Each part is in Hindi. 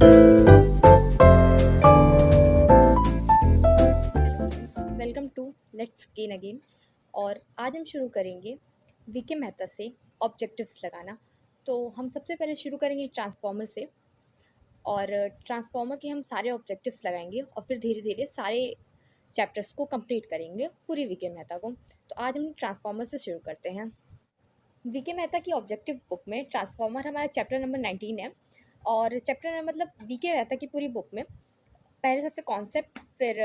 Hello friends, welcome to let's gain again. और आज हम शुरू करेंगे वीके मेहता से ऑब्जेक्टिव्स लगाना। तो हम सबसे पहले शुरू करेंगे ट्रांसफॉर्मर से, और ट्रांसफॉर्मर के हम सारे ऑब्जेक्टिव्स लगाएंगे और फिर धीरे धीरे सारे चैप्टर्स को कंप्लीट करेंगे पूरी वीके मेहता को। तो आज हम ट्रांसफॉर्मर से शुरू करते हैं। वीके मेहता की ऑब्जेक्टिव बुक में ट्रांसफॉर्मर हमारा चैप्टर नंबर 19 है। और चैप्टर मतलब वीके मेहता की पूरी बुक में पहले सबसे कॉन्सेप्ट, फिर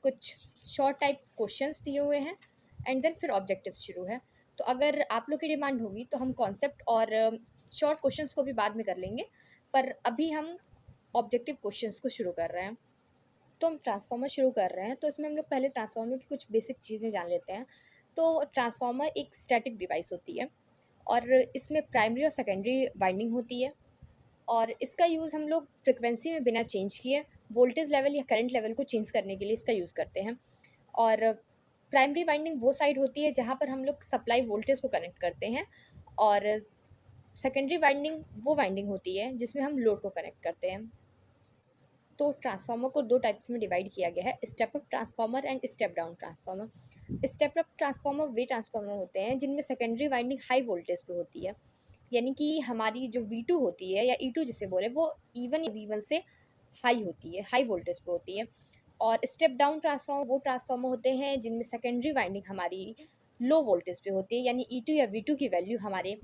कुछ शॉर्ट टाइप क्वेश्चंस दिए हुए हैं, एंड देन फिर ऑब्जेक्टिव्स शुरू है। तो अगर आप लोग की डिमांड होगी तो हम कॉन्सेप्ट और शॉर्ट क्वेश्चंस को भी बाद में कर लेंगे, पर अभी हम ऑब्जेक्टिव क्वेश्चंस को शुरू कर रहे हैं। तो हम ट्रांसफार्मर शुरू कर रहे हैं, तो इसमें हम लोग पहले ट्रांसफार्मर की कुछ बेसिक चीज़ें जान लेते हैं। तो ट्रांसफार्मर एक स्टैटिक डिवाइस होती है और इसमें प्राइमरी और सेकेंडरी वाइंडिंग होती है, और इसका यूज़ हम लोग फ्रिक्वेंसी में बिना चेंज किए वोल्टेज लेवल या करंट लेवल को चेंज करने के लिए इसका यूज़ करते हैं। और प्राइमरी वाइंडिंग वो साइड होती है जहाँ पर हम लोग सप्लाई वोल्टेज को कनेक्ट करते हैं, और सेकेंडरी वाइंडिंग वो वाइंडिंग होती है जिसमें हम लोड को कनेक्ट करते हैं। तो ट्रांसफार्मर को दो टाइप्स में डिवाइड किया गया है, step up transformer and step down transformer. Step up transformer way transformer होते हैं जिनमें सेकेंडरी वाइंडिंग हाई वोल्टेज पे होती है, यानी कि हमारी जो V2 होती है या E2 जिसे बोले, वो E1 या V1 से हाई होती है, हाई वोल्टेज पे होती है। और स्टेप डाउन ट्रांसफार्मर वो ट्रांसफार्मर होते हैं जिनमें सेकेंडरी वाइंडिंग हमारी लो वोल्टेज पे होती है, यानी E2 या V2 की वैल्यू हमारे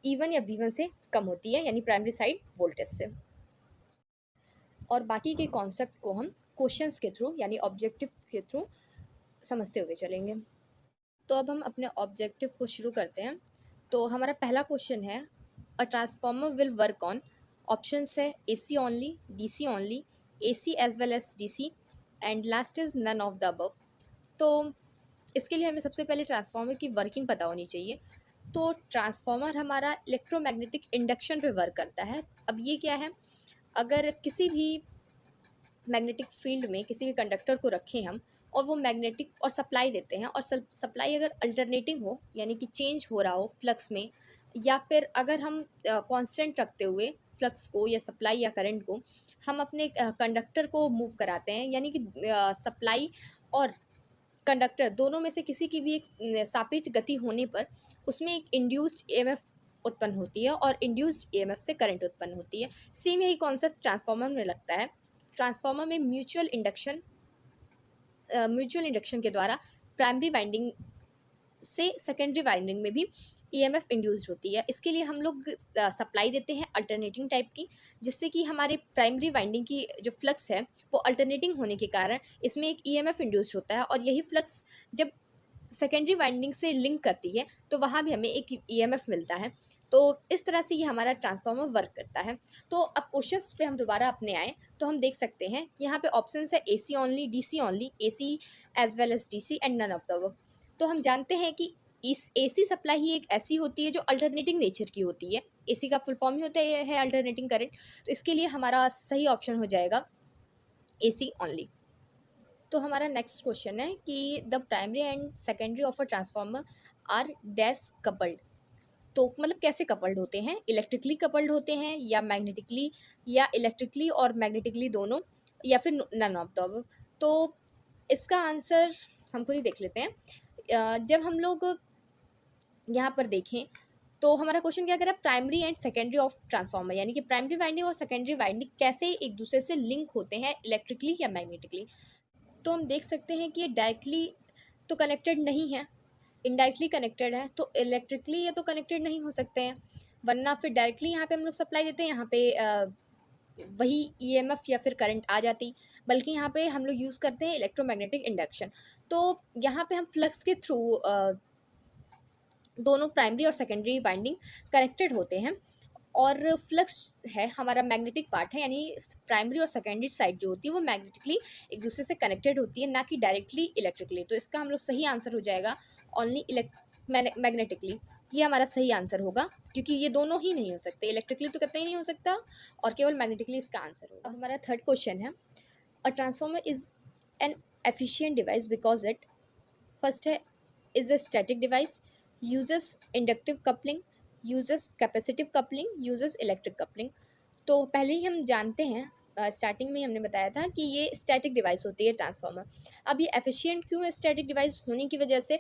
E1 या V1 से कम होती है, यानी प्राइमरी साइड वोल्टेज से। और बाकी के कॉन्सेप्ट को हम क्वेश्चंस के थ्रू यानी ऑब्जेक्टिव्स के थ्रू समझते हुए चलेंगे। तो अब हम अपने ऑब्जेक्टिव को शुरू करते हैं। तो हमारा पहला क्वेश्चन है, a transformer will work on, options है AC only, DC only, AC as well as DC, and last is none of the above. तो इसके लिए हमें सबसे पहले ट्रांसफार्मर की वर्किंग पता होनी चाहिए। तो ट्रांसफार्मर हमारा इलेक्ट्रोमैग्नेटिक इंडक्शन पे वर्क करता है। अब ये क्या है, अगर किसी भी मैग्नेटिक फील्ड में किसी भी कंडक्टर को रखें हम, और वो मैग्नेटिक और सप्लाई देते हैं, और सप्लाई अगर अल्टरनेटिंग हो यानी कि चेंज हो रहा हो फ्लक्स में, या फिर अगर हम कांस्टेंट रखते हुए फ्लक्स को या सप्लाई या करंट को हम अपने कंडक्टर को मूव कराते हैं, यानी कि सप्लाई और कंडक्टर दोनों में से किसी की भी एक सापेक्ष गति होने पर उसमें एक इंड्यूस्ड EMF उत्पन्न होती है, और इंड्यूस्ड EMF से करंट उत्पन्न होती है। सेम यही कॉन्सेप्ट ट्रांसफार्मर में लगता है। ट्रांसफार्मर में म्यूचुअल इंडक्शन के द्वारा प्राइमरी वाइंडिंग से सेकेंडरी वाइंडिंग में भी EMF इंड्यूस्ड होती है। इसके लिए हम लोग सप्लाई देते हैं अल्टरनेटिंग टाइप की, जिससे कि हमारे प्राइमरी वाइंडिंग की जो फ्लक्स है वो अल्टरनेटिंग होने के कारण इसमें एक EMF इंड्यूस्ड होता है, और यही फ्लक्स जब सेकेंडरी वाइंडिंग से लिंक करती है तो वहाँ भी हमें एक EMF मिलता है। तो इस तरह से ये हमारा ट्रांसफार्मर वर्क करता है। तो अब क्वेश्चंस पे हम दोबारा अपने आए तो हम देख सकते हैं कि यहाँ पे ऑप्शन है AC only, DC only, AC as well as DC, and none of the above. तो हम जानते हैं कि इस AC सप्लाई ही एक ऐसी होती है जो अल्टरनेटिंग नेचर की होती है। AC का फुल फॉर्म ही होता है अल्टरनेटिंग करंट। तो इसके लिए हमारा सही ऑप्शन हो जाएगा AC ओनली। तो हमारा नेक्स्ट क्वेश्चन है कि the primary and secondary of a transformer are dash coupled. तो मतलब कैसे कपल्ड होते हैं, इलेक्ट्रिकली कपल्ड होते हैं या मैग्नेटिकली, या इलेक्ट्रिकली और मैग्नेटिकली दोनों, या फिर नन ऑफ द अबव। तो इसका आंसर हम खुद ही देख लेते हैं। जब हम लोग यहाँ पर देखें तो हमारा क्वेश्चन क्या कह रहा है, primary and secondary of transformer, यानी कि प्राइमरी वाइंडिंग और सेकेंडरी वाइंडिंग कैसे एक दूसरे से लिंक होते हैं, इलेक्ट्रिकली या मैग्नेटिकली। तो हम देख सकते हैं कि ये डायरेक्टली तो कनेक्टेड नहीं है, इनडायरेक्टली कनेक्टेड है। तो इलेक्ट्रिकली ये तो कनेक्टेड नहीं हो सकते हैं, वरना फिर डायरेक्टली यहाँ पे हम लोग सप्लाई देते हैं, यहाँ पे वही EMF या फिर करंट आ जाती, बल्कि यहाँ पे हम लोग यूज़ करते हैं इलेक्ट्रोमैग्नेटिक इंडक्शन। तो यहाँ पे हम फ्लक्स के थ्रू दोनों प्राइमरी और सेकेंडरी वाइंडिंग कनेक्टेड होते हैं, और फ्लक्स है हमारा मैग्नेटिक पार्ट है, यानी प्राइमरी और सेकेंडरी साइड जो होती है वो मैग्नेटिकली एक दूसरे से कनेक्टेड होती है, ना कि डायरेक्टली इलेक्ट्रिकली। तो इसका हम लोग सही आंसर हो जाएगा ओनली मैग्नेटिकली। ये हमारा सही आंसर होगा, क्योंकि ये दोनों ही नहीं हो सकते, इलेक्ट्रिकली तो कतई नहीं हो सकता, और केवल मैग्नेटिकली इसका आंसर होगा। अब हमारा थर्ड क्वेश्चन है, a transformer is an efficient device because it, first है, is a static device, uses inductive coupling, uses capacitive coupling, uses electric coupling। तो पहले ही हम जानते हैं, स्टार्टिंग में ही हमने बताया था कि ये स्टैटिक डिवाइस होती है ट्रांसफार्मर। अब ये एफिशिएंट क्यों है स्टैटिक डिवाइस होने की वजह से?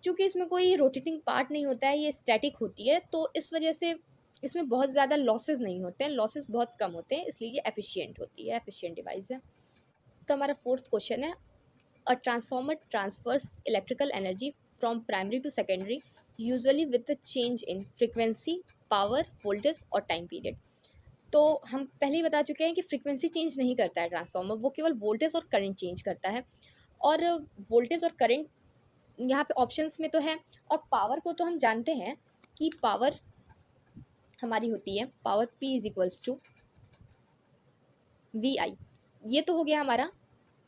चूँकि इसमें कोई रोटेटिंग पार्ट नहीं होता है, ये स्टैटिक होती है, तो इस वजह से इसमें बहुत ज़्यादा लॉसेस नहीं होते हैं, लॉसेस बहुत कम होते हैं, इसलिए ये एफिशिएंट होती है, एफिशिएंट डिवाइस है। तो हमारा फोर्थ क्वेश्चन है, a transformer transfers electrical energy from primary to secondary usually with change in frequency, power, voltage और टाइम पीरियड। तो हम पहले ही बता चुके हैं कि फ्रीक्वेंसी चेंज नहीं करता है ट्रांसफार्मर, वो केवल वोल्टेज और करंट चेंज करता है। और वोल्टेज और करंट यहाँ पे ऑप्शंस में तो है। और पावर को तो हम जानते हैं कि पावर हमारी होती है, power P is equals to VI। ये तो हो गया हमारा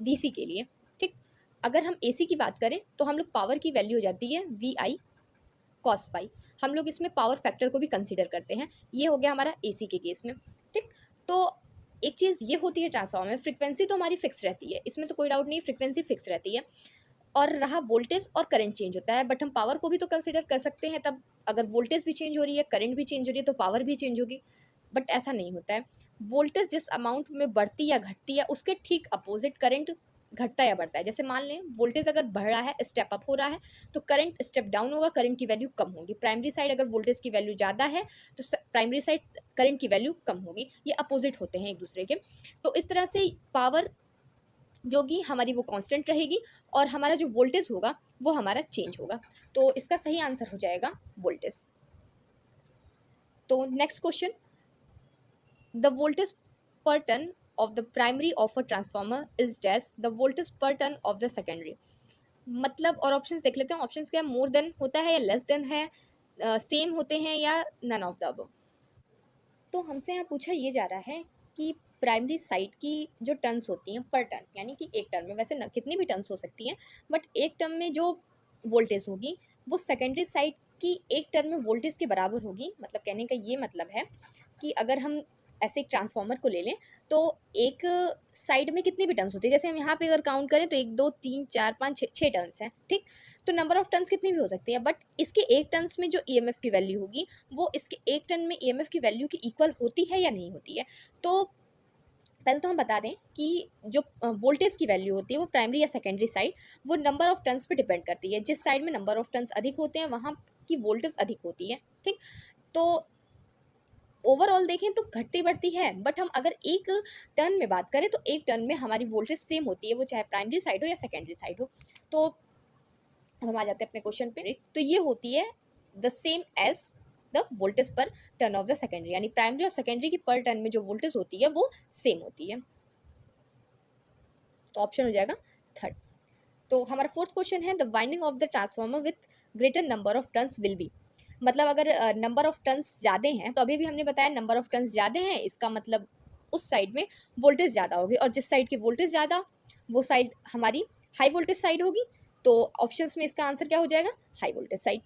DC के लिए, ठीक। अगर हम AC की बात करें तो हम लोग पावर की वैल्यू हो जाती है VI cos phi। हम लोग इसमें पावर फैक्टर को भी कंसीडर करते हैं। ये हो गया हमारा AC के केस में, ठीक। तो एक चीज़ ये होती है ट्रांसफार्मर में, फ्रीक्वेंसी तो हमारी फिक्स रहती है, इसमें तो कोई डाउट नहीं, फ्रीक्वेंसी फिक्स रहती है। और रहा वोल्टेज और करंट चेंज होता है, बट हम पावर को भी तो कंसीडर कर सकते हैं। तब अगर वोल्टेज भी चेंज हो रही है, करंट भी चेंज हो रही है, तो पावर भी चेंज होगी। बट ऐसा नहीं होता है। वोल्टेज जिस अमाउंट में बढ़ती या घटती है, उसके ठीक अपोजिट करंट घटता या बढ़ता है। जैसे मान लें वोल्टेज अगर बढ़ रहा है, स्टेप अप हो रहा है, तो करंट स्टेप डाउन होगा, करंट की वैल्यू कम होगी। प्राइमरी साइड अगर वोल्टेज की वैल्यू ज़्यादा है तो प्राइमरी साइड करंट की वैल्यू कम होगी। ये अपोजिट होते हैं एक दूसरे के। तो इस तरह से पावर जो कि हमारी वो कांस्टेंट रहेगी, और हमारा जो वोल्टेज होगा वो हमारा चेंज होगा। तो इसका सही आंसर हो जाएगा वोल्टेज। तो next question, the voltage per turn of the primary of a transformer is dash the voltage per turn of the secondary. मतलब और ऑप्शंस देख लेते हैं। ऑप्शंस क्या, मोर देन होता है या लेस देन है, सेम होते हैं या नन ऑफ द अबव। तो हमसे यहाँ पूछा ये जा रहा है कि प्राइमरी साइड की जो टर्न्स होती हैं पर टर्न, यानी कि एक टर्न में, वैसे न कितनी भी टर्न्स हो सकती हैं, बट एक टर्न में जो वोल्टेज होगी वो सेकेंडरी साइड की एक टर्न में वोल्टेज के बराबर होगी। मतलब कहने का ये मतलब है कि अगर हम ऐसे एक ट्रांसफार्मर को ले लें तो एक साइड में कितनी भी टर्न्स होती है, जैसे हम यहाँ पे अगर काउंट करें तो 1 2 3 4 5 6 टर्न्स हैं, ठीक। तो नंबर ऑफ टर्न्स कितनी भी हो सकती है, बट इसके एक टर्न्स में जो EMF की वैल्यू होगी वो इसके एक टर्न में EMF की वैल्यू के इक्वल होती है या नहीं होती है। तो पहले तो हम बता दें कि जो वोल्टेज की वैल्यू होती है वो प्राइमरी या सेकेंडरी साइड, वो नंबर ऑफ टर्न्स पे डिपेंड करती है। जिस साइड में नंबर ऑफ टर्न्स अधिक होते हैं वहाँ की वोल्टेज अधिक होती है, ठीक। तो ओवरऑल देखें तो घटती बढ़ती है, बट हम अगर एक टर्न में बात करें तो एक टर्न में हमारी वोल्टेज सेम होती है, वो चाहे प्राइमरी साइड हो या सेकेंडरी साइड हो। तो हम आ जाते हैं अपने क्वेश्चन पे। तो ये होती है the same as the voltage per turn of the secondary, यानी प्राइमरी और सेकेंडरी की पर टर्न में जो वोल्टेज होती है वो सेम होती है। तो ऑप्शन हो जाएगा थर्ड। तो हमारा फोर्थ क्वेश्चन है, the winding of the transformer with greater number of turns will be. मतलब अगर नंबर ऑफ टर्न्स ज़्यादा हैं, तो अभी भी हमने बताया नंबर ऑफ टर्न्स ज़्यादा हैं, इसका मतलब उस साइड में वोल्टेज ज़्यादा होगी, और जिस साइड की वोल्टेज ज़्यादा वो साइड हमारी हाई वोल्टेज साइड होगी। तो ऑप्शंस में इसका आंसर क्या हो जाएगा, हाई वोल्टेज साइड।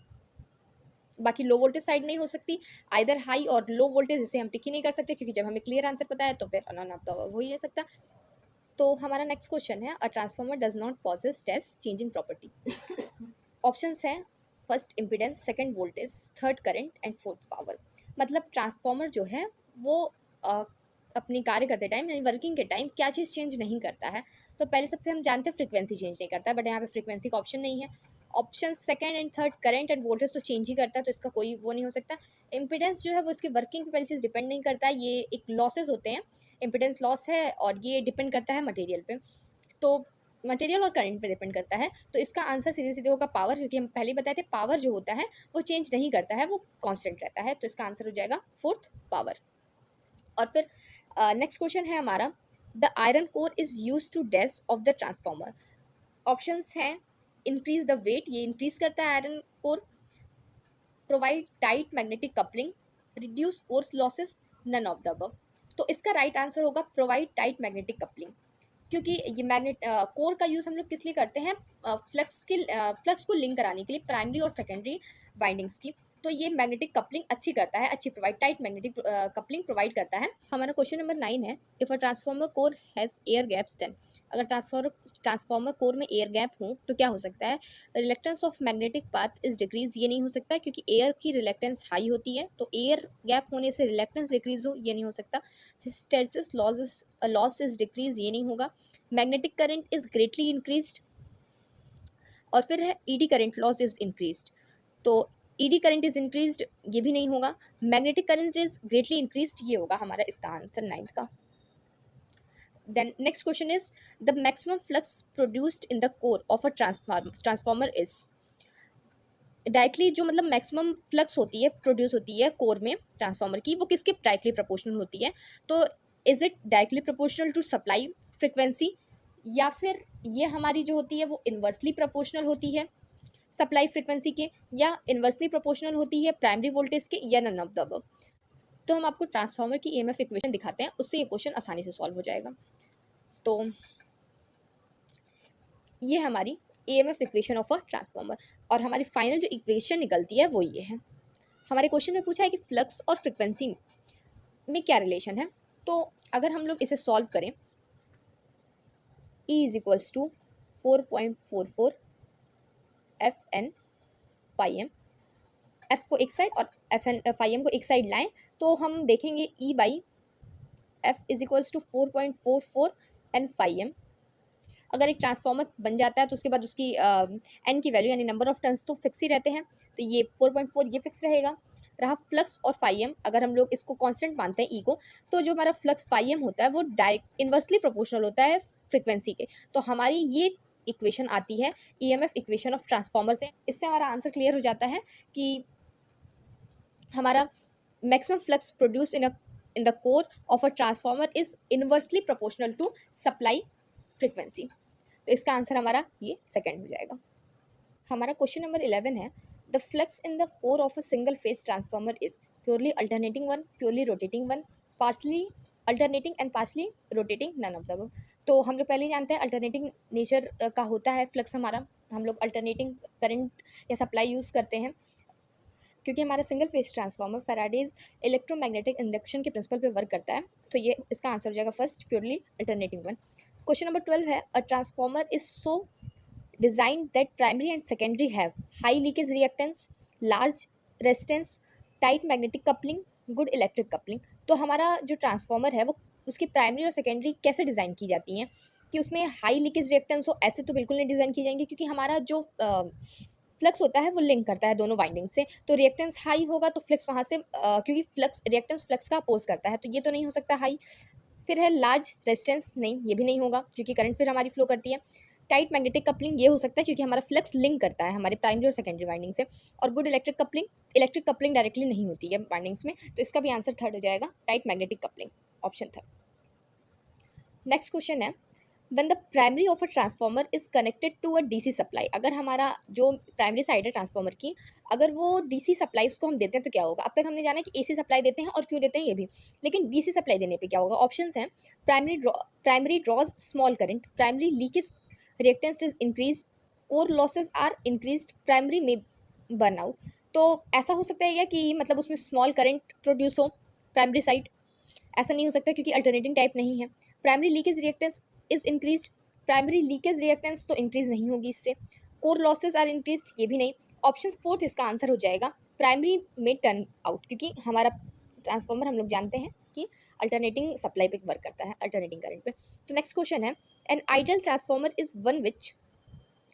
बाकी लो वोल्टेज साइड नहीं हो सकती, आइदर हाई और लो वोल्टेज, इसे हम टिक ही नहीं कर सकते, क्योंकि जब हमें क्लियर आंसर पता है तो फिर नन ऑफ द अबव हो ही नहीं सकता। तो हमारा नेक्स्ट क्वेश्चन है, a transformer does not possess test changing property. Options हैं, first impedance, second voltage, third current and fourth power. मतलब ट्रांसफार्मर जो है वो अपनी कार्य करते टाइम यानी वर्किंग के टाइम क्या चीज़ चेंज नहीं करता है। तो पहले सबसे हम जानते हैं फ्रीक्वेंसी चेंज नहीं करता है, बट यहाँ पे फ्रीक्वेंसी का ऑप्शन नहीं है। Option second and third, current end voltage तो चेंज ही करता है, तो इसका कोई वो नहीं हो सकता। इम्पीडेंस जो है वो इसकी वर्किंग पे पहली चीज़ डिपेंड नहीं करता है, ये एक लॉसेज होते हैं, इम्पीडेंस लॉस है, और ये डिपेंड करता है मटेरियल पे। तो मटेरियल और करंट पे डिपेंड करता है। तो इसका आंसर सीधे सीधे होगा पावर, क्योंकि हम पहले बताए थे पावर जो होता है वो चेंज नहीं करता है, वो कांस्टेंट रहता है। तो इसका आंसर हो जाएगा फोर्थ, पावर। और फिर नेक्स्ट क्वेश्चन है हमारा, the iron core is use to dash of the transformer. Options हैं, इंक्रीज द वेट, ये इंक्रीज करता है iron core, provide tight magnetic coupling, reduce core losses, none of the above. तो इसका राइट आंसर होगा प्रोवाइड टाइट मैग्नेटिक कपलिंग, क्योंकि ये मैग्नेट कोर का यूज़ हम लोग किस लिए करते हैं, फ्लक्स को लिंक कराने के लिए, प्राइमरी और सेकेंडरी वाइंडिंग्स की। तो ये मैग्नेटिक कपलिंग अच्छी करता है, अच्छी provide tight magnetic coupling provide करता है। हमारा क्वेश्चन नंबर 9 है, if a transformer core has air gaps then. अगर ट्रांसफार्मर कोर में एयर गैप हो तो क्या हो सकता है, reluctance of magnetic path is decrease, ये नहीं हो सकता है, क्योंकि एयर की रिलेक्टेंस हाई होती है, तो एयर गैप होने से रिलेक्टेंस डिक्रीज हो ये नहीं हो सकता। हिस्टेरेसिस लॉस इज डिक्रीज, ये नहीं होगा। Magnetic current is greatly increased, और फिर है eddy current loss is increased, तो ईडी करंट इज इंक्रीज्ड ये भी नहीं होगा। Magnetic current is greatly increased ये होगा हमारा इसका आंसर 9th का। Then next question is the maximum flux produced in the core of a transformer is. Directly जो मतलब मैक्सिमम फ्लक्स होती है प्रोड्यूस होती है कोर में ट्रांसफार्मर की, वो किसके डायरेक्टली प्रोपोर्शनल होती है? तो is it directly proportional to supply frequency, या फिर ये हमारी जो होती है वो इन्वर्सली प्रोपोर्शनल होती है सप्लाई फ्रिक्वेंसी के, या इन्वर्सली प्रोपोर्शनल होती है प्राइमरी वोल्टेज के, या नन ऑफ द अबव। तो हम आपको ट्रांसफार्मर की ईएमएफ इक्वेशन दिखाते हैं, उससे ये क्वेश्चन आसानी से सॉल्व हो जाएगा। तो ये हमारी EMF equation of a transformer, और हमारी फाइनल जो इक्वेशन निकलती है वो ये है। हमारे क्वेश्चन में पूछा है कि फ्लक्स और फ्रिक्वेंसी में क्या रिलेशन है। तो अगर हम लोग इसे सॉल्व करें, E is equals to 4.44 FN phi m, F को एक साइड और FN फाई एम को एक साइड लाएं तो हम देखेंगे E by F is equals to 4.44 N phi m. अगर एक ट्रांसफार्मर बन जाता है तो उसके बाद उसकी N की वैल्यू यानी नंबर ऑफ टर्न्स तो फिक्स ही रहते हैं, तो ये 4.4 ये फिक्स रहेगा। रहा फ्लक्स और फाई एम, अगर हम लोग इसको कांस्टेंट मानते हैं ई को, तो जो हमारा फ्लक्स फाई एम होता है वो डायरेक्ट इन्वर्सली प्रोपोर्शनल होता है फ्रिक्वेंसी के। तो हमारी ये इक्वेशन आती है ईएमएफ इक्वेशन ऑफ ट्रांसफार्मर से। इससे हमारा आंसर क्लियर हो जाता है कि हमारा maximum flux produce in the core of a transformer is inversely proportional to supply frequency. तो इसका आंसर हमारा ये सेकंड हो जाएगा। हमारा क्वेश्चन नंबर 11 है the flux in the core of a single phase transformer is purely alternating one, purely rotating one, partly alternating and partly rotating, none of the above. तो हम लोग पहले ही जानते हैं अल्टरनेटिंग नेचर का होता है फ्लक्स हमारा। हम लोग अल्टरनेटिंग करंट या सप्लाई यूज़ करते हैं क्योंकि हमारा single phase transformer Faraday's electromagnetic induction के प्रिंसिपल पे वर्क करता है। तो ये इसका आंसर हो जाएगा first, purely alternating one. Question number 12 है a transformer is so designed that primary and secondary have high leakage reactance, large resistance, tight magnetic coupling, good electric coupling। तो हमारा जो ट्रांसफार्मर है वो उसकी प्राइमरी और सेकेंडरी कैसे डिज़ाइन की जाती हैं कि उसमें हाई लीकेज रिएक्टेंस हो? ऐसे तो बिल्कुल नहीं डिज़ाइन की जाएंगी, क्योंकि हमारा जो फ्लक्स होता है वो लिंक करता है दोनों वाइंडिंग से, तो रिएक्टेंस हाई होगा तो फ्लक्स वहाँ से क्योंकि फ्लक्स रिएक्टेंस फ्लक्स का अपोज करता है, तो ये तो नहीं हो सकता हाई। फिर है लार्ज रेजिस्टेंस, नहीं ये भी नहीं होगा क्योंकि करंट फिर हमारी फ्लो करती है। टाइट मैग्नेटिक कपलिंग ये हो सकता है क्योंकि हमारा फ्लक्स लिंक करता है हमारे प्राइमरी और सेकेंडरी वाइंडिंग से। और गुड इलेक्ट्रिक कपलिंग डायरेक्टली नहीं होती है वाइंडिंग्स में, तो इसका भी आंसर थर्ड हो जाएगा, tight magnetic coupling, option third. Next question है when the primary of a transformer is connected to a DC supply. अगर हमारा जो प्राइमरी साइड है ट्रांसफार्मर की, अगर वो डीसी सप्लाई उसको हम देते हैं तो क्या होगा? अब तक हमने जाना कि एसी सप्लाई देते हैं और क्यों देते हैं ये भी, लेकिन डीसी सप्लाई देने पे क्या होगा? ऑप्शंस हैं primary draws small current, primary leakage reactance is increase, core losses are increase, primary में बर्नआउट। तो ऐसा हो सकता है क्या कि मतलब उसमें स्मॉल करंट प्रोड्यूस हो प्राइमरी साइड? ऐसा नहीं हो सकता क्योंकि अल्टरनेटिंग टाइप नहीं है। Primary leakage reactance is increase, primary leakage reactance तो इंक्रीज नहीं होगी इससे। कोर लॉसेज आर इंक्रीज, ये भी नहीं। ऑप्शन फोर्थ इसका आंसर हो जाएगा प्राइमरी में टर्न आउट, क्योंकि हमारा ट्रांसफार्मर हम लोग जानते हैं कि अल्टरनेटिंग सप्लाई पे वर्क करता है, अल्टरनेटिंग करंट पे। तो नेक्स्ट क्वेश्चन है an ideal transformer is one which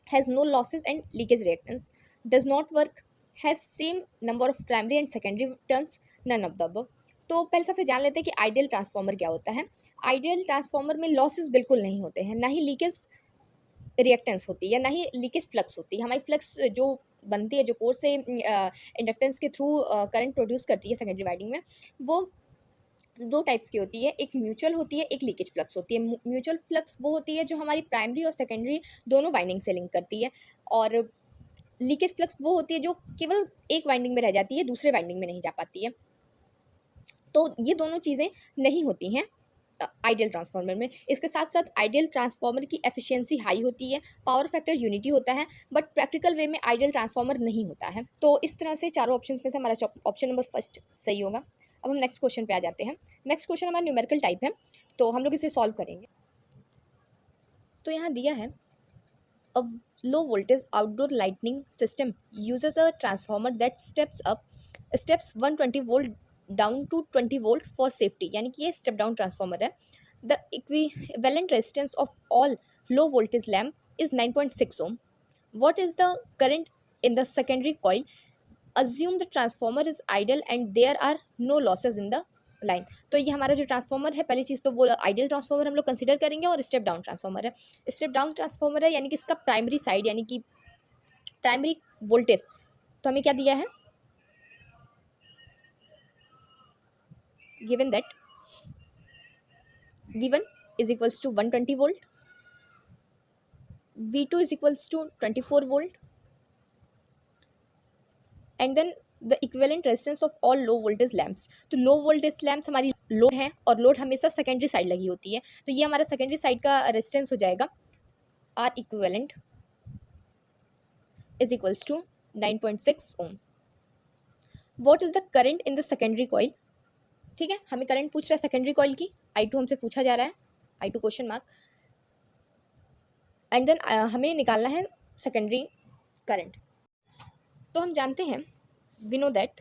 has no losses and leakage reactance, does not work, has same number of primary and secondary turns, none of the above. तो पहले सबसे जान लेते हैं कि आइडियल ट्रांसफार्मर क्या होता है। आइडियल ट्रांसफार्मर में लॉसेस बिल्कुल नहीं होते हैं, ना ही लीकेज रिएक्टेंस होती है, ना ही लीकेज फ्लक्स होती है। हमारी फ्लक्स जो बनती है, जो कोर से इंडक्टेंस के थ्रू करंट प्रोड्यूस करती है सेकेंडरी वाइंडिंग में, वो दो टाइप्स की होती है, एक म्यूचुअल होती है, एक लीकेज फ्लक्स होती है। म्यूचुअल फ्लक्स वो होती है जो हमारी प्राइमरी और सेकेंडरी दोनों वाइंडिंग से लिंक करती है, और लीकेज फ्लक्स वो होती है जो केवल एक वाइंडिंग में रह जाती है, दूसरे वाइंडिंग में नहीं जा पाती है। तो ये दोनों चीज़ें नहीं होती हैं आइडियल ट्रांसफार्मर में। इसके साथ साथ आइडियल ट्रांसफार्मर की एफिशिएंसी हाई होती है, पावर फैक्टर यूनिटी होता है, बट प्रैक्टिकल वे में आइडियल ट्रांसफार्मर नहीं होता है। तो इस तरह से चारों ऑप्शंस में से हमारा ऑप्शन नंबर फर्स्ट सही होगा। अब हम नेक्स्ट क्वेश्चन पे आ जाते हैं। नेक्स्ट क्वेश्चन हमारा न्यूमेरिकल टाइप है, तो हम लोग इसे सॉल्व करेंगे। तो यहाँ दिया है a low voltage outdoor lighting system uses a transformer that steps 120 volt down to 20 volt for safety, यानी कि ये स्टेप डाउन ट्रांसफॉर्मर है। The equivalent resistance of all low voltage lamp is 9.6 ohm. What is the current in the secondary coil? Assume the transformer is ideal and there are no losses in the line. तो ये हमारा जो ट्रांसफॉर्मर है, पहली चीज़ तो वो आइडियल ट्रांसफॉर्मर हम लोग कंसीडर करेंगे, और स्टेप डाउन ट्रांसफॉर्मर है। स्टेप डाउन ट्रांसफॉर्मर है यानी कि इसका प्राइमरी साइड यानी कि प्राइमरी वोल्टेज तो हमें क्या दिया है, given that V1 is equals to 120 volt, V2 is equals to 24 volt, and then the equivalent resistance of all low voltage lamps। तो लो वोल्टेज लैम्प्स हमारी लोड है, और लोड हमेशा सेकेंडरी साइड लगी होती है, तो ये हमारा सेकेंडरी साइड का रेजिस्टेंस हो जाएगा R equivalent is equals to 9.6 ohm. What is the current in the secondary coil? ठीक है, हमें करंट पूछ रहा है सेकेंडरी कॉइल की, I2 हमसे पूछा जा रहा है, I2 question mark, and then हमें निकालना है सेकेंडरी करंट। तो हम जानते हैं, we know that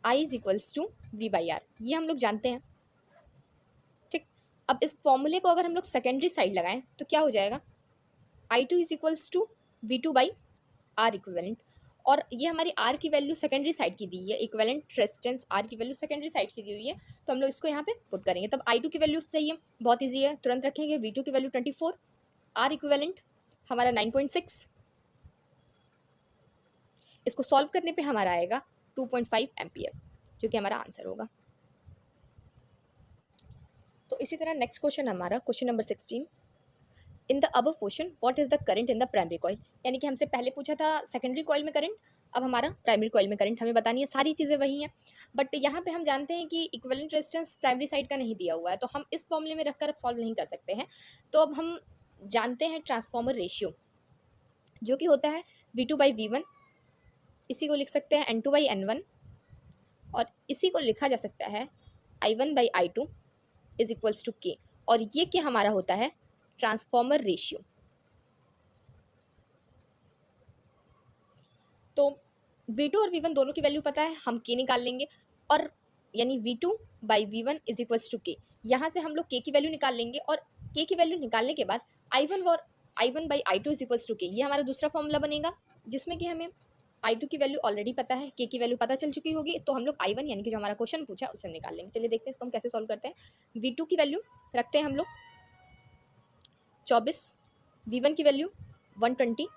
I is equals to V/R, ये हम लोग जानते हैं। ठीक, अब इस फॉर्मूले को अगर हम लोग सेकेंडरी साइड लगाएं तो क्या हो जाएगा, I2 is equals to V2/R equivalent, और ये हमारी R की वैल्यू सेकेंडरी साइड की दी है, इक्विवेलेंट रेजिस्टेंस R की वैल्यू सेकेंडरी साइड की दी हुई है, तो हम लोग इसको यहाँ पे पुट करेंगे। तब I2 की वैल्यू चाहिए, बहुत ईजी है, तुरंत रखेंगे। V2 की वैल्यू 24, R इक्विवेलेंट हमारा 9.6, इसको सॉल्व करने पे हमारा आएगा 2.5 एम्पियर, जो कि हमारा आंसर होगा। तो इसी तरह नेक्स्ट क्वेश्चन हमारा question number 16, in the above question what is the current in the primary coil, यानी कि हमसे पहले पूछा था सेकेंडरी कॉइल में करंट, अब हमारा प्राइमरी कॉइल में करंट हमें बतानी है। सारी चीज़ें वही हैं, बट यहाँ पे हम जानते हैं कि इक्विवेलेंट रेजिस्टेंस प्राइमरी साइड का नहीं दिया हुआ है, तो हम इस फॉर्मूले में रखकर अब सॉल्व नहीं कर सकते हैं। तो अब हम जानते हैं ट्रांसफॉर्मर रेशियो, जो कि होता है V2/V1, इसी को लिख सकते हैं N2/N1, और इसी को लिखा जा सकता है I1/I2 is equals to K, और ये क्या हमारा होता है, ट्रांसफॉर्मर रेशियो। तो V2 और V1 दोनों की वैल्यू पता है, हम K निकाल लेंगे, और यानी V2/V1 is equals to K, यहाँ से हम लोग K की वैल्यू निकाल लेंगे, और K की वैल्यू निकालने के बाद I1/I2 is equals to K, ये हमारा दूसरा फॉर्मूला बनेगा, जिसमें कि हमें I2 की वैल्यू ऑलरेडी पता है, K की वैल्यू पता चल चुकी होगी, तो हम लोग I1 यानी कि जो हमारा क्वेश्चन पूछा उसे हम निकाल लेंगे। चलिए देखते हैं इसको हम कैसे सॉल्व करते हैं। V2 की वैल्यू रखते हैं हम लोग 24, V1 की value 120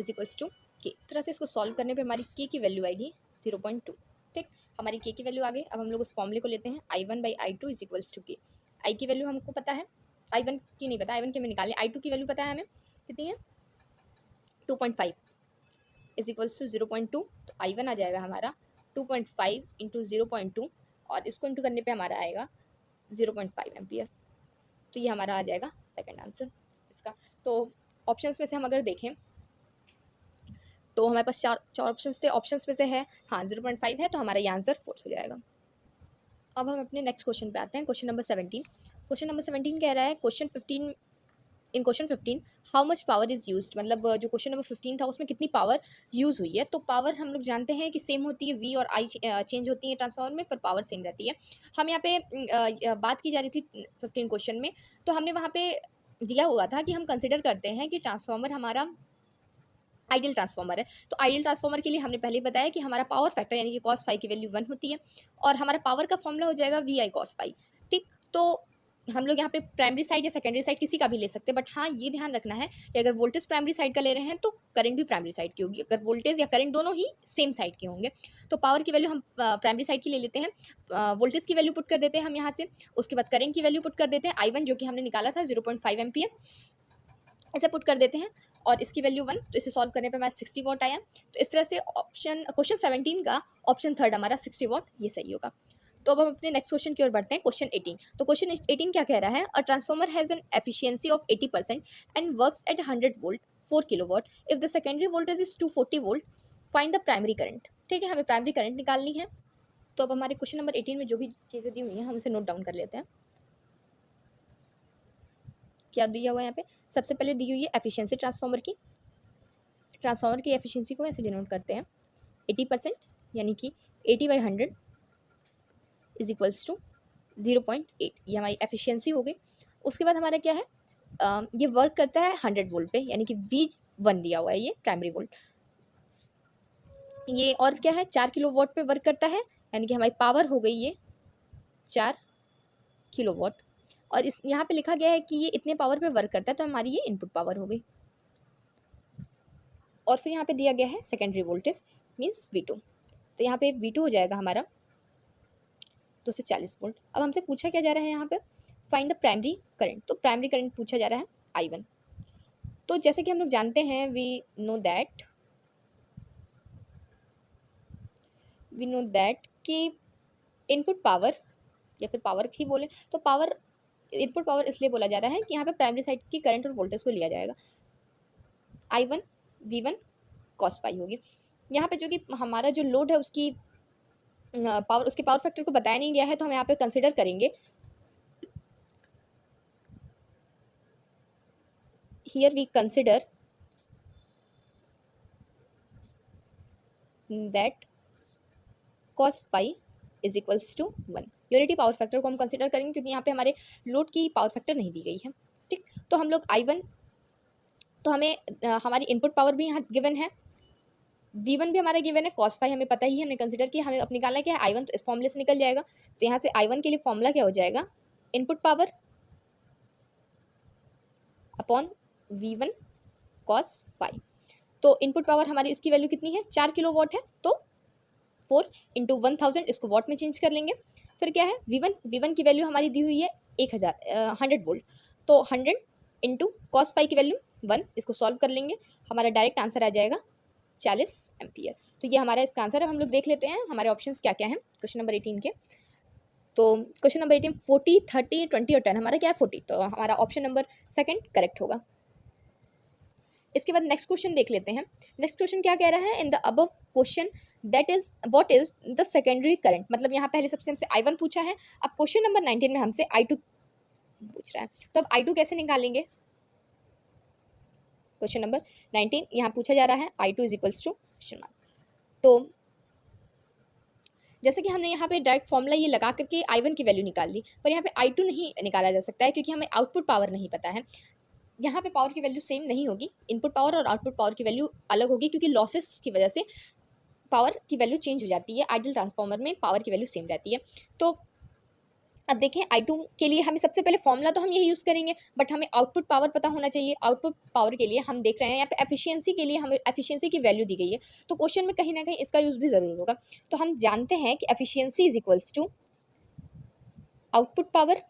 is equals to K। इस तरह से इसको सॉल्व करने पे हमारी K की वैल्यू आएगी 0.2। ठीक, हमारी K की वैल्यू आ गई। अब हम लोग उस फॉर्मूले को लेते हैं, I1/I2 is equals to K। I की वैल्यू हमको पता है, I1 की नहीं पता, I1 की हमें निकालें, I2 की वैल्यू पता है हमें, कितनी है 2.5 इज इक्वल्स टू 0.2, तो I1 आ जाएगा हमारा 2.5 इंटू 0.2, और इसको इंटू करने पे हमारा आएगा 0.5 एम्पियर। तो ये हमारा आ जाएगा सेकंड आंसर इसका। तो ऑप्शंस में से हम अगर देखें तो हमारे पास चार ऑप्शंस थे, ऑप्शंस में से है हाँ 0.5 है, तो हमारा ये आंसर फोर्थ हो जाएगा। अब हम अपने नेक्स्ट क्वेश्चन पे आते हैं, क्वेश्चन नंबर 17। क्वेश्चन नंबर 17 कह रहा है, in question 15 how much power is used, मतलब जो क्वेश्चन नंबर 15 था उसमें कितनी पावर यूज़ हुई है। तो पावर हम लोग जानते हैं कि सेम होती है, V और I चेंज होती है ट्रांसफार्मर में, पर पावर सेम रहती है। हम यहाँ पे बात की जा रही थी 15 क्वेश्चन में, तो हमने वहाँ पे दिया हुआ था कि हम कंसिडर करते हैं कि ट्रांसफार्मर हमारा आइडियल ट्रांसफार्मर है। तो आइडियल ट्रांसफार्मर के लिए हमने पहले बताया कि हमारा पावर फैक्टर यानी कि cos फाई की वैल्यू 1 होती है, और हमारा पावर का फॉर्मूला हो जाएगा VI cos फाई। ठीक, तो हम लोग यहाँ पे प्राइमरी साइड या सेकेंडरी साइड किसी का भी ले सकते हैं, बट हाँ ये ध्यान रखना है कि अगर वोल्टेज प्राइमरी साइड का ले रहे हैं तो करंट भी प्राइमरी साइड की होगी, अगर वोल्टेज या करंट दोनों ही सेम साइड के होंगे। तो पावर की वैल्यू हम प्राइमरी साइड की ले लेते हैं, वोल्टेज की वैल्यू पुट कर देते हैं हम यहाँ से, उसके बाद करंट की वैल्यू पुट कर देते हैं, I1 जो कि हमने निकाला था 0.5 एम्पियर, ऐसे पुट कर देते हैं, और इसकी वैल्यू 1, तो इसे सॉल्व करने पे हमारा 60 वॉट आया। तो इस तरह से क्वेश्चन 17 का ऑप्शन थर्ड हमारा 60 वॉट ये सही होगा। तो अब हम अपने नेक्स्ट क्वेश्चन की ओर बढ़ते हैं, क्वेश्चन 18। तो क्वेश्चन 18 क्या कह रहा है, a transformer has an efficiency of 80% and works at 100 volt 4 kilowatt, if the secondary voltage is 240 volt, find the primary current. ठीक है, हमें प्राइमरी करंट निकालनी है। तो अब हमारे क्वेश्चन नंबर 18 में जो भी चीज़ें दी हुई हैं हम उसे नोट डाउन कर लेते हैं। क्या दिया हुआ है यहाँ पे, सबसे पहले दी हुई है एफिशिएंसी ट्रांसफार्मर की, ट्रांसफार्मर की एफिशिएंसी को ऐसे डिनोट करते हैं 80%, यानी कि 80/100 इज इक्वल्स टू 0.8, ये हमारी एफिशिएंसी हो गई। उसके बाद हमारा क्या है, ये वर्क करता है 100 वोल्ट पे, यानी कि V1 दिया हुआ है ये प्राइमरी वोल्ट। ये और क्या है, 4 किलोवाट पे वर्क करता है, यानी कि हमारी पावर हो गई ये 4 किलोवाट। और इस यहाँ पे लिखा गया है कि ये इतने पावर पे वर्क करता है, तो हमारी ये इनपुट पावर हो गई। और फिर यहाँ पे दिया गया है सेकेंडरी वोल्टेज मीन्स V2, तो यहाँ पे V2 हो जाएगा हमारा 240 वोल्ट। अब हमसे पूछा क्या जा रहा है यहाँ पे, फाइंड द प्राइमरी करंट, तो प्राइमरी करंट पूछा जा रहा है I1। तो जैसे कि हम लोग जानते हैं वी नो दैट कि इनपुट पावर, या फिर पावर ही बोले तो पावर, इनपुट पावर इसलिए बोला जा रहा है कि यहाँ पे प्राइमरी साइड की करंट और वोल्टेज को लिया जाएगा। I1 V1 cos फाई होगी। यहाँ पे जो कि हमारा जो लोड है उसकी पावर, उसके पावर फैक्टर को बताया नहीं गया है, तो हम यहाँ पे कंसिडर करेंगे, here we consider that cos phi is equals to 1। Unity power factor को हम कंसिडर करेंगे क्योंकि यहाँ पे हमारे लोड की पावर फैक्टर नहीं दी गई है। ठीक, तो हम लोग I1, तो हमें हमारी इनपुट पावर भी यहाँ गिवन है, V1 भी हमारा गिवन है, cos फाई हमें पता ही है, हमने कंसिडर किया, हमें अपनी निकालना क्या है I1, तो इस फॉर्मूले से निकल जाएगा। तो यहाँ से I1 के लिए फॉर्मूला क्या हो जाएगा, input power upon V1 cos phi. तो इनपुट पावर हमारी इसकी वैल्यू कितनी है, 4 किलोवाट है, तो 4 इंटू 1000 इसको वाट में चेंज कर लेंगे। फिर क्या है V1 की वैल्यू हमारी दी हुई है 100 वोल्ट, तो 100 इंटू कॉस फाई की वैल्यू 1, इसको सॉल्व कर लेंगे, हमारा डायरेक्ट आंसर आ जाएगा 40 एम्पियर। तो ये हमारा इसका आंसर है। हम लोग देख लेते हैं हमारे ऑप्शंस क्या क्या हैं क्वेश्चन नंबर 18 के। तो क्वेश्चन नंबर 18 40, 30, 20 और 10, हमारा क्या है 40, तो हमारा ऑप्शन नंबर सेकंड करेक्ट होगा। इसके बाद नेक्स्ट क्वेश्चन देख लेते हैं। नेक्स्ट क्वेश्चन क्या कह रहा है, in the above question that is what is the secondary current, मतलब यहाँ पहले सबसे हमसे I1 पूछा है, अब क्वेश्चन नंबर 19 में हमसे I2 पूछ रहा है, तो अब I2 कैसे निकालेंगे। क्वेश्चन नंबर 19 यहाँ पूछा जा रहा है I2 is equals to question mark. तो जैसे कि हमने यहाँ पे डायरेक्ट फॉर्मूला ये लगा करके I1 की वैल्यू निकाल ली, पर यहाँ पे I2 नहीं निकाला जा सकता है क्योंकि हमें आउटपुट पावर नहीं पता है। यहाँ पे पावर की वैल्यू सेम नहीं होगी, इनपुट पावर और आउटपुट पावर की वैल्यू अलग होगी क्योंकि लॉसेस की वजह से पावर की वैल्यू चेंज हो जाती है। आइडियल ट्रांसफार्मर में पावर की वैल्यू सेम रहती है। तो अब देखें I2 के लिए हमें सबसे पहले फॉर्मूला तो हम यही यूज़ करेंगे, बट हमें आउटपुट पावर पता होना चाहिए। आउटपुट पावर के लिए हम देख रहे हैं यहाँ पे एफिशिएंसी के लिए हमें एफिशिएंसी की वैल्यू दी गई है, तो क्वेश्चन में कहीं ना कहीं इसका यूज़ भी ज़रूर होगा। तो हम जानते हैं कि efficiency is equals to output power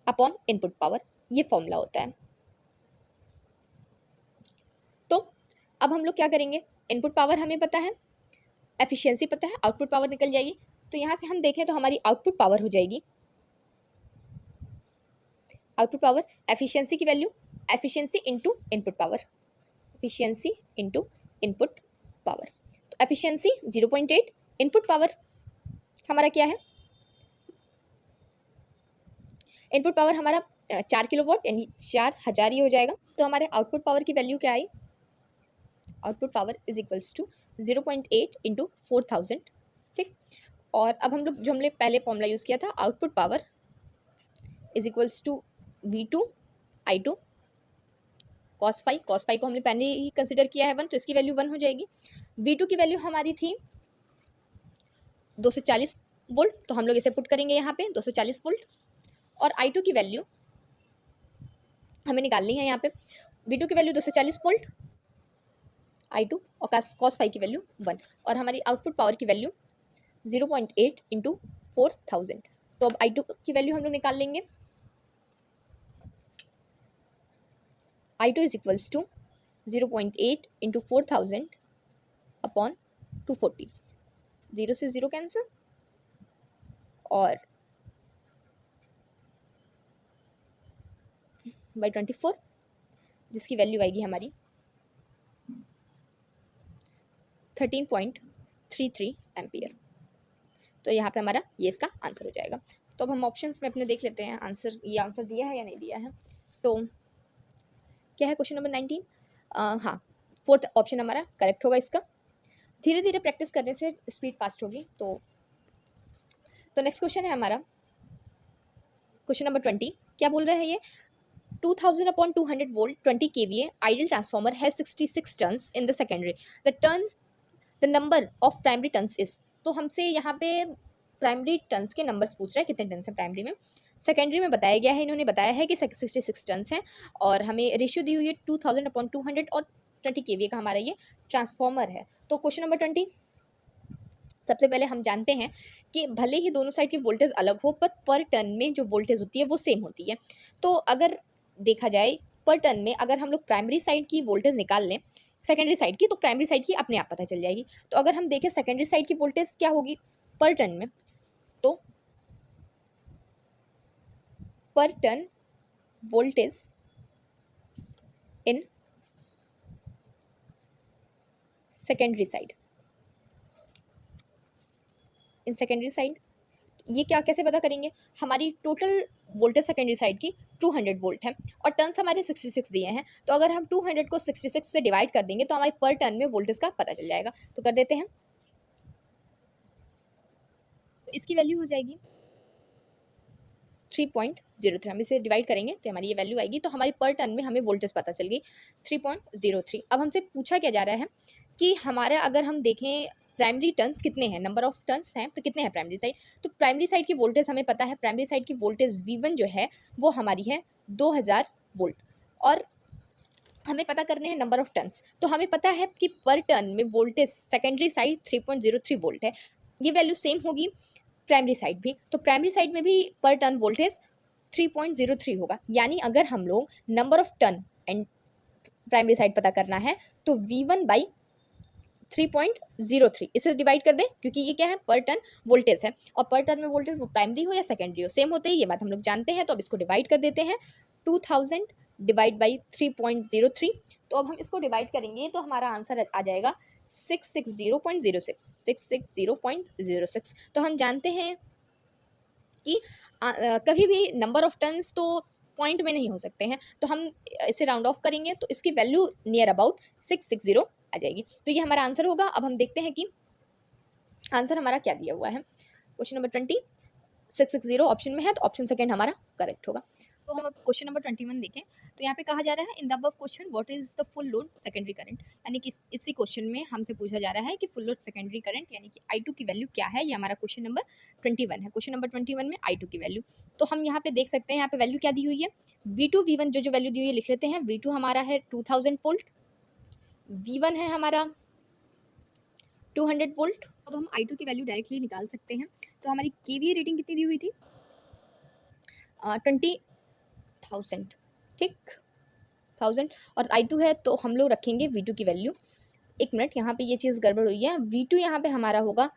upon input power, ये फॉर्मूला होता है। तो अब हम लोग क्या करेंगे, इनपुट पावर हमें पता है, एफिशिएंसी पता है, आउटपुट पावर निकल जाएगी। तो यहाँ से हम देखें तो हमारी आउटपुट पावर हो जाएगी, आउटपुट पावर एफिशिएंसी की value, efficiency into input power, efficiency into input power. तो एफिशिएंसी 0.8, इनपुट पावर हमारा क्या है, इनपुट पावर हमारा 4 किलोवाट यानी 4000 ही हो जाएगा। तो हमारे आउटपुट पावर की वैल्यू क्या आई, output power is equals to 0.8 into 4000। ठीक, और अब हम लोग जो हमने पहले फॉर्मूला यूज़ किया था, output power is equals to V2 I2 cos phi को हमने पहले ही कंसिडर किया है 1, तो इसकी वैल्यू 1 हो जाएगी। V2 की वैल्यू हमारी थी 240 वोल्ट, तो हम लोग इसे पुट करेंगे यहाँ पे 240 वोल्ट। और I2 की वैल्यू हमें निकालनी है, यहाँ पे V2 की वैल्यू 240 वोल्ट, I2 और cos फाई की वैल्यू 1, और हमारी आउटपुट पावर की वैल्यू 0.8 इंटू 4000। तो अब I2 की वैल्यू हम लोग निकाल लेंगे, I2 is equals to 0.8 into 4000 upon 240, 0 से 0 कैंसिल, और बाई 24, जिसकी वैल्यू आएगी हमारी 13.33 एम्पियर। तो यहाँ पे हमारा ये इसका आंसर हो जाएगा। तो अब हम ऑप्शंस में अपने देख लेते हैं आंसर, ये आंसर दिया है या नहीं दिया है। तो क्या है क्वेश्चन नंबर 19? हाँ, फोर्थ ऑप्शन हमारा करेक्ट होगा इसका। धीरे धीरे प्रैक्टिस करने से स्पीड फास्ट होगी। तो नेक्स्ट क्वेश्चन है हमारा क्वेश्चन नंबर 20। क्या बोल रहा है ये? 2000/200 volt 20 kVA ideal transformer has 66 turns in the secondary. The number of primary turns is, तो हमसे यहाँ पे प्राइमरी टर्न्स के नंबर्स पूछ रहा है, कितने टर्न्स हैं प्राइमरी में। सेकेंडरी में बताया गया है, इन्होंने बताया है कि 66 टर्न्स हैं और हमें रेशियो दी हुई है 2000/200 और 20 kVA का हमारा ये ट्रांसफॉर्मर है। तो क्वेश्चन नंबर 20, सबसे पहले हम जानते हैं कि भले ही दोनों साइड की वोल्टेज अलग हो पर टर्न में जो वोल्टेज होती है वो सेम होती है। तो अगर देखा जाए पर टर्न में अगर हम लोग प्राइमरी साइड की वोल्टेज निकाल लें सेकेंडरी साइड की, तो प्राइमरी साइड की अपने आप पता चल जाएगी। तो अगर हम देखें सेकेंडरी साइड की वोल्टेज क्या होगी पर टर्न में, तो पर turn voltage in secondary side, in secondary side ये क्या कैसे पता करेंगे? हमारी टोटल वोल्टेज सेकेंडरी साइड की 200 वोल्ट है और टर्न्स हमारे 66 दिए हैं। तो अगर हम 200 को 66 से डिवाइड कर देंगे तो हमारी पर टर्न में वोल्टेज का पता चल जाएगा। तो कर देते हैं, इसकी वैल्यू हो जाएगी 3.03। हम इसे डिवाइड करेंगे तो हमारी ये वैल्यू आएगी। तो हमारी पर टर्न में हमें वोल्टेज पता चल गई 3.03। अब हमसे पूछा क्या जा रहा है कि हमारा अगर हम देखें प्राइमरी टर्न्स कितने हैं, नंबर ऑफ टर्न्स हैं पर कितने हैं प्राइमरी साइड। तो प्राइमरी साइड की वोल्टेज हमें पता है, प्राइमरी साइड की वोल्टेज V1 जो है वो हमारी है 2000 वोल्ट और हमें पता करने हैं नंबर ऑफ टर्न्स। तो हमें पता है कि पर टर्न में वोल्टेज सेकेंडरी साइड 3.03 वोल्ट है, ये वैल्यू सेम होगी प्राइमरी साइड भी। तो प्राइमरी साइड में भी पर टर्न वोल्टेज 3.03 होगा। यानी अगर हम लोग number of turn and primary side पता करना है तो V1/3.03 इसे डिवाइड कर दें, क्योंकि ये क्या है पर टर्न वोल्टेज है और पर टर्न में वोल्टेज वो प्राइमरी हो या सेकेंडरी हो सेम होते हैं, ये बात हम लोग जानते हैं। तो अब इसको डिवाइड कर देते हैं 2000 डिवाइड बाई 3.03। तो अब हम इसको डिवाइड करेंगे तो हमारा आंसर आ जाएगा 660.06। तो हम जानते हैं कि कभी भी नंबर ऑफ टर्न्स तो पॉइंट में नहीं हो सकते हैं, तो हम इसे राउंड ऑफ करेंगे तो इसकी वैल्यू नियर अबाउट 660 आ जाएगी। तो ये हमारा आंसर होगा। अब हम देखते हैं कि आंसर हमारा क्या दिया हुआ है। क्वेश्चन नंबर 20 660 ऑप्शन में है, तो ऑप्शन सेकंड हमारा करेक्ट होगा। तो हम अब क्वेश्चन नंबर 21 देखें तो यहाँ पे कहा जा रहा है in the above question what is the full load secondary current, यानी कि इसी क्वेश्चन में हमसे पूछा जा रहा है कि फुल लोड सेकेंडरी करंट यानी कि I2 की वैल्यू क्या है। ये हमारा क्वेश्चन नंबर 21 है। क्वेश्चन नंबर 21 में I2 की वैल्यू तो हम यहाँ पे देख सकते हैं, यहाँ पे वैल्यू क्या दी हुई है V2 V1 जो वैल्यू दी हुई है लिख लेते हैं। V2 हमारा है 2000 वोल्ट, V1 है हमारा 200 वोल्ट। अब हम I2 की वैल्यू डायरेक्टली निकाल सकते हैं। तो हमारी KVA रेटिंग कितनी दी हुई थी 20,000, ठीक 1000 और I2 है तो हम लोग रखेंगे V2 की वैल्यू। एक मिनट, यहाँ पे ये चीज़ गड़बड़ हुई है। V2 यहाँ पे हमारा होगा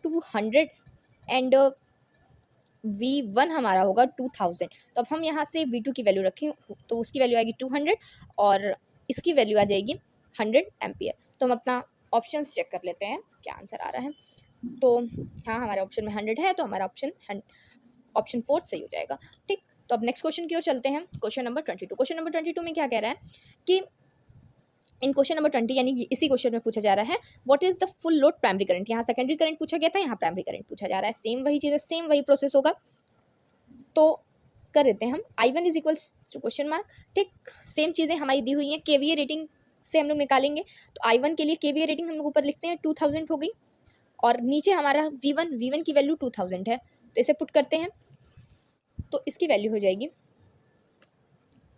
200 एंड V1 हमारा होगा 2000। तो अब हम यहाँ से V2 की वैल्यू रखें तो उसकी वैल्यू आएगी 200 और इसकी वैल्यू आ जाएगी 100 एम्पियर। तो हम अपना ऑप्शंस चेक कर लेते हैं क्या आंसर आ रहा है। तो हाँ, हमारे ऑप्शन में 100 है तो हमारा ऑप्शन 4 सही हो जाएगा, ठीक। तो अब नेक्स्ट क्वेश्चन की ओर चलते हैं। Question number 22। क्वेश्चन नंबर 22 में क्या कह रहा है कि इन क्वेश्चन नंबर 20 यानी कि इसी क्वेश्चन में पूछा जा रहा है what is the full load primary current. यहाँ सेकेंडरी करंट पूछा गया था, यहाँ प्राइमरी करंट पूछा जा रहा है। सेम वही चीज़ है, सेम वही प्रोसेस होगा। तो कर देते हैं हम I1 is equals to question mark, ठीक। सेम चीज़ें हमारी दी हुई हैं, KVA रेटिंग से हम लोग निकालेंगे। तो I1 के लिए KVA रेटिंग हम लोग ऊपर लिखते हैं 2000 हो गई और नीचे हमारा V1 की वैल्यू 2000 है। तो इसे पुट करते हैं तो इसकी वैल्यू हो जाएगी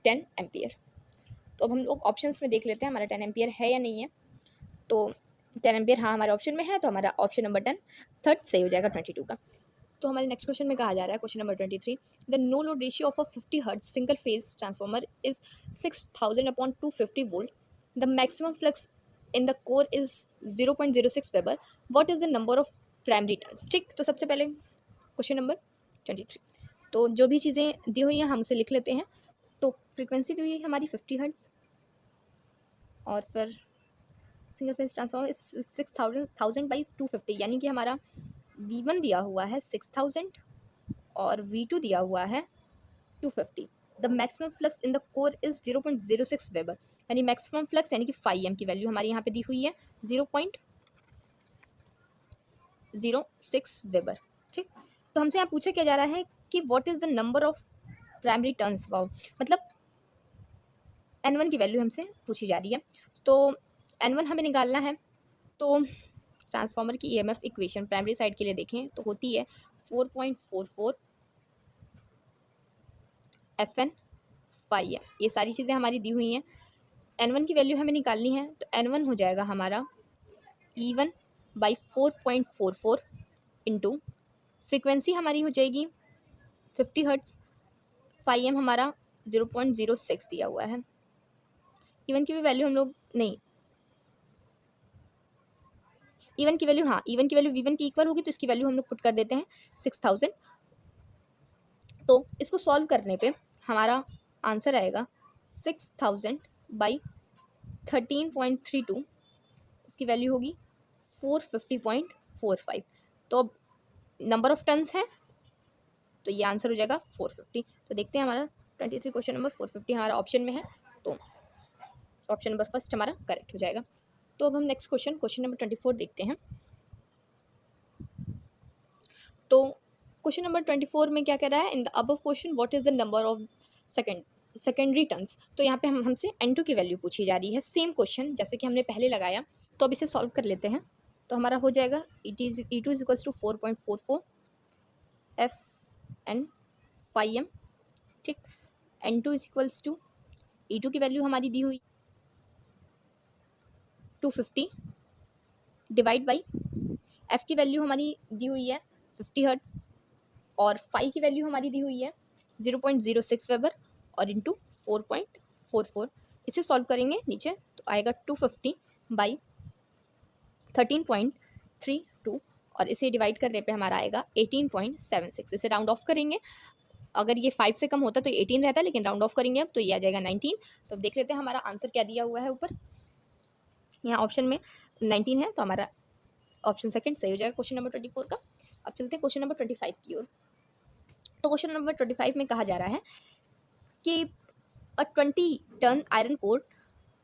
10 एम्पियर। तो अब हम लोग ऑप्शंस में देख लेते हैं हमारा 10 एम्पियर है या नहीं है। तो 10 एम्पियर हाँ हमारे ऑप्शन में है, तो हमारा ऑप्शन नंबर 10 थर्ड सही हो जाएगा 22 का। तो हमारे नेक्स्ट क्वेश्चन में कहा जा रहा है question number 23 the no load ratio of a 50 hertz single phase transformer is 6000/250 volt. The maximum flux in the core is 0.06 weber. What is the number of primary turns, ठीक। तो सबसे पहले क्वेश्चन नंबर 23, तो जो भी चीज़ें दी हुई हैं हम उसे लिख लेते हैं। तो फ्रीक्वेंसी दी हुई है हमारी 50 हर्ट्ज और फिर सिंगल फेज ट्रांसफॉर्मर 6000/250 यानी कि हमारा V1 दिया हुआ है 6000 और V2 दिया हुआ है 250। The maximum flux in the core is 0.06 weber, यानी मैक्सिमम फ्लक्स यानी कि 5m की वैल्यू हमारी यहाँ पे दी हुई है 0.06 वेबर। ठीक, तो हमसे यहाँ पूछा क्या जा रहा है कि what is the number of primary turns, wow, मतलब N1 की वैल्यू हमसे पूछी जा रही है। तो N1 हमें निकालना है। तो ट्रांसफार्मर की EMF इक्वेशन प्राइमरी साइड के लिए देखें तो होती है 4.44 FN फाई है। ये सारी चीज़ें हमारी दी हुई हैं। N1 की वैल्यू हमें निकालनी है, तो N1 हो जाएगा हमारा E1 बाई 4.44 इंटू फ्रिक्वेंसी हमारी हो जाएगी 50 हर्ट्स, फाई एम हमारा 0.06 दिया हुआ है। इवन की भी वैल्यू हम लोग नहीं, इवन की वैल्यू, हाँ इवन की वैल्यू V1 की इक्वल होगी, तो इसकी वैल्यू हम लोग पुट कर देते हैं 6000। तो इसको सॉल्व करने पे हमारा आंसर आएगा 6000 बाई 13.32, इसकी वैल्यू होगी 450.45। तो अब नंबर ऑफ टन्स है, तो ये आंसर हो जाएगा 450। तो देखते हैं हमारा 23 क्वेश्चन नंबर 450 हमारा ऑप्शन में है, तो ऑप्शन नंबर फर्स्ट हमारा करेक्ट हो जाएगा। तो अब हम नेक्स्ट क्वेश्चन नंबर 24 देखते हैं। तो क्वेश्चन नंबर 24 में क्या कह रहा है, in the above question what is the number of secondary turns. तो यहाँ पे हमसे N2 की वैल्यू पूछी जा रही है, सेम क्वेश्चन जैसे कि हमने पहले लगाया। तो अब इसे सॉल्व कर लेते हैं। तो हमारा हो जाएगा E2 is equals to 4.44 FN phi m. ठीक, N2 is equals to E2 की वैल्यू हमारी दी हुई 250 डिवाइड बाई F की वैल्यू हमारी दी हुई है 50 हर्ट्ज और फाई की वैल्यू हमारी दी हुई है 0.06 वेबर और इंटू 4.44। इसे सॉल्व करेंगे नीचे तो आएगा 250 बाई 13.32 और इसे डिवाइड करने पे हमारा आएगा 18.76। इसे राउंड ऑफ करेंगे, अगर ये 5 से कम होता तो 18 रहता, लेकिन राउंड ऑफ करेंगे अब तो ये आ जाएगा 19। तो अब देख लेते हैं हमारा आंसर क्या दिया हुआ है ऊपर। यहाँ ऑप्शन में 19 है, तो हमारा ऑप्शन सेकंड सही हो जाएगा क्वेश्चन नंबर 24 का। अब चलते हैं क्वेश्चन नंबर 25 की ओर। तो क्वेश्चन नंबर 25 में कहा जा रहा है कि a 20 turn iron core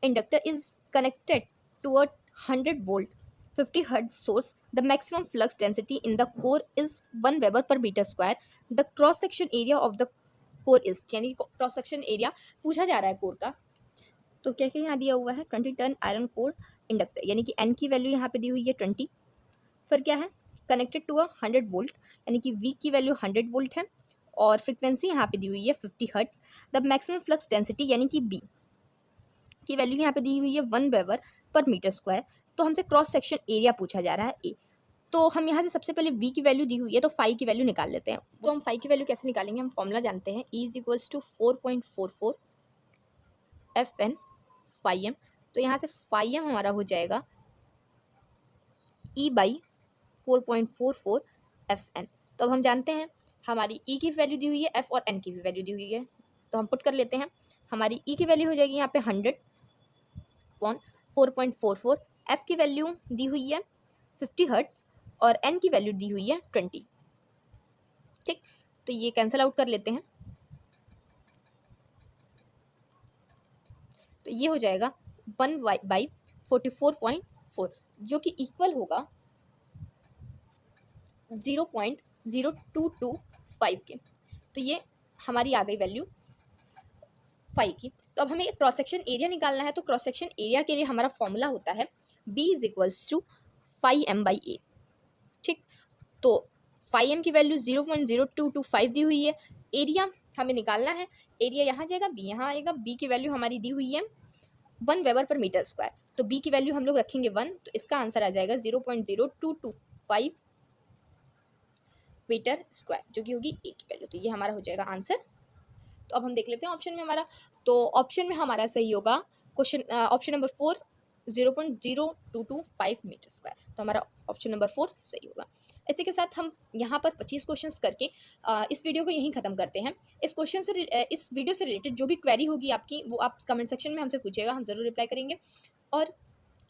inductor is connected to a 100 volt 50 hertz source, the maximum flux density in the core is 1 weber per metre square, the cross section area of the core is, यानी क्रॉस सेक्शन एरिया पूछा जा रहा है कोर का। तो क्या क्या यहाँ दिया हुआ है, 20 टन आयरन कोर इंडक्टर, यानी कि N की वैल्यू यहाँ पे दी हुई है 20, फिर क्या है कनेक्टेड टू अ 100 वोल्ट, यानी कि V की वैल्यू 100 वोल्ट है और फ्रिक्वेंसी यहाँ पे दी हुई है 50 hertz, the maximum flux density यानी कि B की वैल्यू यहाँ पे दी हुई है 1 वेबर पर मीटर स्क्वायर। तो हमसे क्रॉस सेक्शन एरिया पूछा जा रहा है A। तो हम यहाँ से सबसे पहले V की वैल्यू दी हुई है तो फाई की वैल्यू निकाल लेते हैं। तो हम फाई की वैल्यू कैसे निकालेंगे, हम फॉर्मूला जानते हैं, E is equals to 4.44 FN phi m. तो यहाँ से फाई एम हमारा हो जाएगा E बाई 4.44 FN। तो अब हम जानते हैं हमारी E की वैल्यू दी हुई है, F और N की भी वैल्यू दी हुई है, तो हम पुट कर लेते हैं। हमारी E की वैल्यू हो जाएगी यहाँ पे 100/4.44, F की वैल्यू दी हुई है 50 हर्ट्ज और N की वैल्यू दी हुई है 20। ठीक, तो ये कैंसिल आउट कर लेते हैं, तो ये हो जाएगा 1/44.4 जो कि इक्वल होगा 0.0225 के। तो ये हमारी आ गई वैल्यू फाई की। तो अब हमें क्रॉस सेक्शन एरिया निकालना है, तो क्रॉस सेक्शन एरिया के लिए हमारा फॉर्मूला होता है B is equals to phi M by A. ठीक, तो फाई एम की वैल्यू 0.0225 दी हुई है, एरिया हमें निकालना है, एरिया यहाँ जाएगा B यहाँ आएगा, B की वैल्यू हमारी दी हुई है 1 वेबर पर मीटर स्क्वायर, तो B की वैल्यू हम लोग रखेंगे 1, तो इसका आंसर आ जाएगा 0.0225 मीटर स्क्वायर जो कि होगी A की वैल्यू। तो ये हमारा हो जाएगा आंसर। तो अब हम देख लेते हैं ऑप्शन में हमारा, तो ऑप्शन में हमारा सही होगा question option number 4 0.0225 metre square. तो हमारा ऑप्शन नंबर 4 सही होगा। इसी के साथ हम यहाँ पर 25 क्वेश्चंस करके इस वीडियो को यहीं ख़त्म करते हैं। इस क्वेश्चन से इस वीडियो से रिलेटेड जो भी क्वेरी होगी आपकी वो आप कमेंट सेक्शन में हमसे पूछिएगा, हम ज़रूर रिप्लाई करेंगे और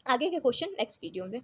आगे के क्वेश्चन नेक्स्ट वीडियो में।